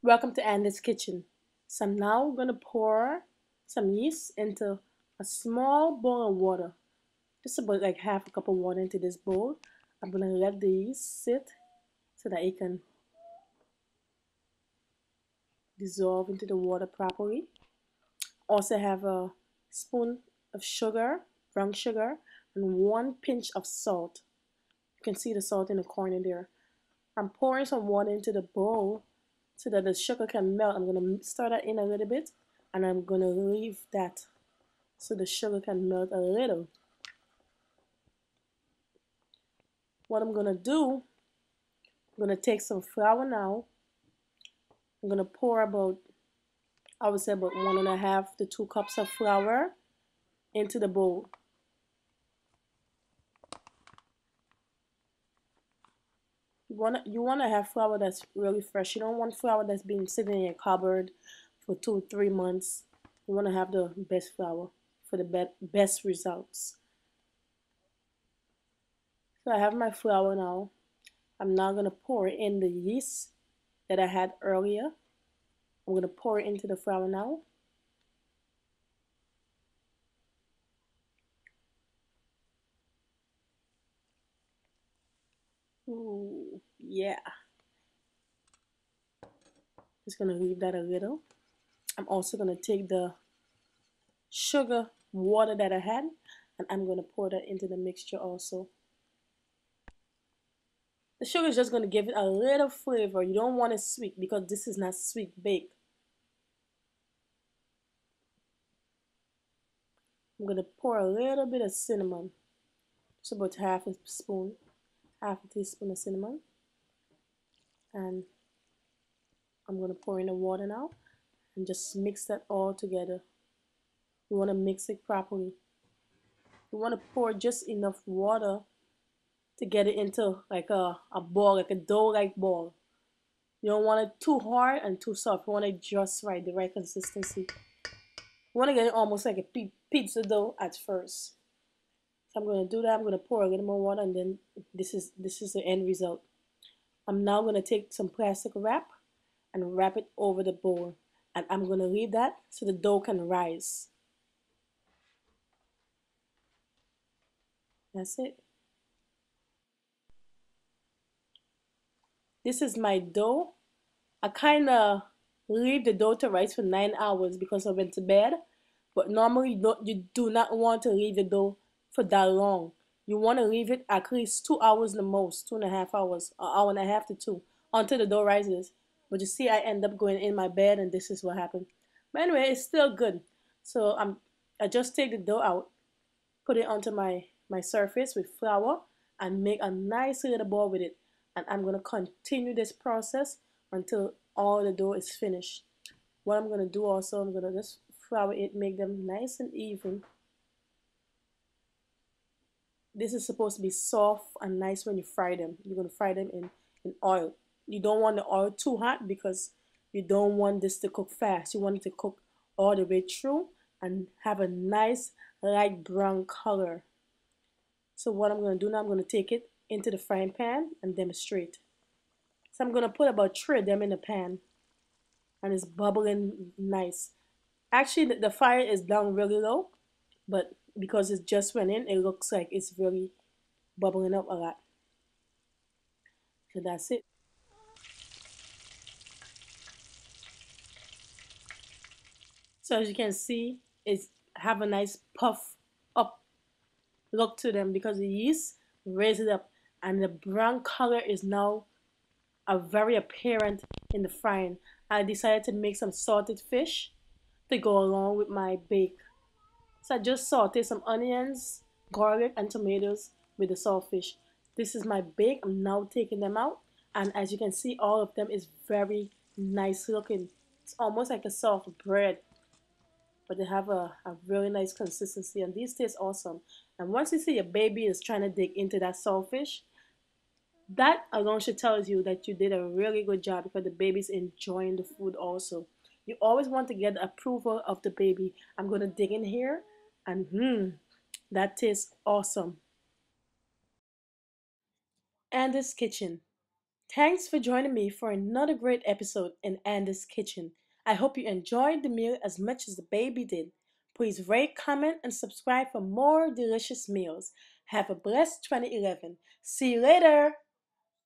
Welcome to Andy's Kitchen. So I'm now going to pour some yeast into a small bowl of water. Just about like half a cup of water into this bowl. I'm going to let the yeast sit so that it can dissolve into the water properly. Also have a spoon of sugar, brown sugar, and 1 pinch of salt. You can see the salt in the corner there. I'm pouring some water into the bowl so that the sugar can melt. I'm going to stir that in a little bit and I'm going to leave that so the sugar can melt a little. What I'm going to do, I'm going to take some flour now. I'm going to pour about, I would say about 1.5 to 2 cups of flour into the bowl. You want to have flour that's really fresh. You don't want flour that's been sitting in your cupboard for 2 or 3 months. You want to have the best flour for the best results. So I have my flour now. I'm now going to pour in the yeast that I had earlier. I'm going to pour it into the flour now. Ooh, yeah. Just going to leave that a little. I'm also going to take the sugar water that I had and I'm going to pour that into the mixture also. The sugar is just going to give it a little flavor. You don't want it sweet because this is not sweet baked. I'm going to pour a little bit of cinnamon. Just about half a teaspoon of cinnamon. And I'm going to pour in the water now and just mix that all together. You want to mix it properly. You want to pour just enough water to get it into like a ball, like a dough-like ball. You don't want it too hard and too soft. You want it just right, the right consistency. You want to get it almost like a pizza dough at first. So I'm going to do that. I'm going to pour a little more water and then this is the end result. I'm now going to take some plastic wrap and wrap it over the bowl. And I'm going to leave that so the dough can rise. That's it. This is my dough. I kind of leave the dough to rise for 9 hours because I went to bed. But normally you do not want to leave the dough for that long. You want to leave it at least 2 hours the most, 2.5 hours, an hour and a half to two, until the dough rises. But you see, I end up going in my bed and this is what happened. But anyway, it's still good. So I just take the dough out, put it onto my surface with flour and make a nice little ball with it. And I'm going to continue this process until all the dough is finished. What I'm going to do also, I'm going to just flour it, make them nice and even. This is supposed to be soft and nice when you fry them. You're going to fry them in oil. You don't want the oil too hot because you don't want this to cook fast. You want it to cook all the way through and have a nice light brown color. So what I'm going to do now, I'm going to take it into the frying pan and demonstrate. So I'm going to put about 3 of them in the pan and it's bubbling nice. Actually, the fire is down really low, but because it just went in, it looks like it's really bubbling up a lot. So that's it. So as you can see, it's have a nice puff up look to them because the yeast raised it up and the brown color is now very apparent in the frying. I decided to make some salted fish to go along with my bake. So I just sauteed some onions, garlic, and tomatoes with the saltfish. This is my bake. I'm now taking them out. And as you can see, all of them is very nice looking. It's almost like a soft bread, but they have a really nice consistency. And these taste awesome. And once you see your baby is trying to dig into that saltfish, that alone should tell you that you did a really good job because the baby's enjoying the food also. You always want to get the approval of the baby. I'm going to dig in here and that tastes awesome. And this kitchen. Thanks for joining me for another great episode in Andy's Kitchen. I hope you enjoyed the meal as much as the baby did. Please rate, comment, and subscribe for more delicious meals. Have a blessed 2011. See you later!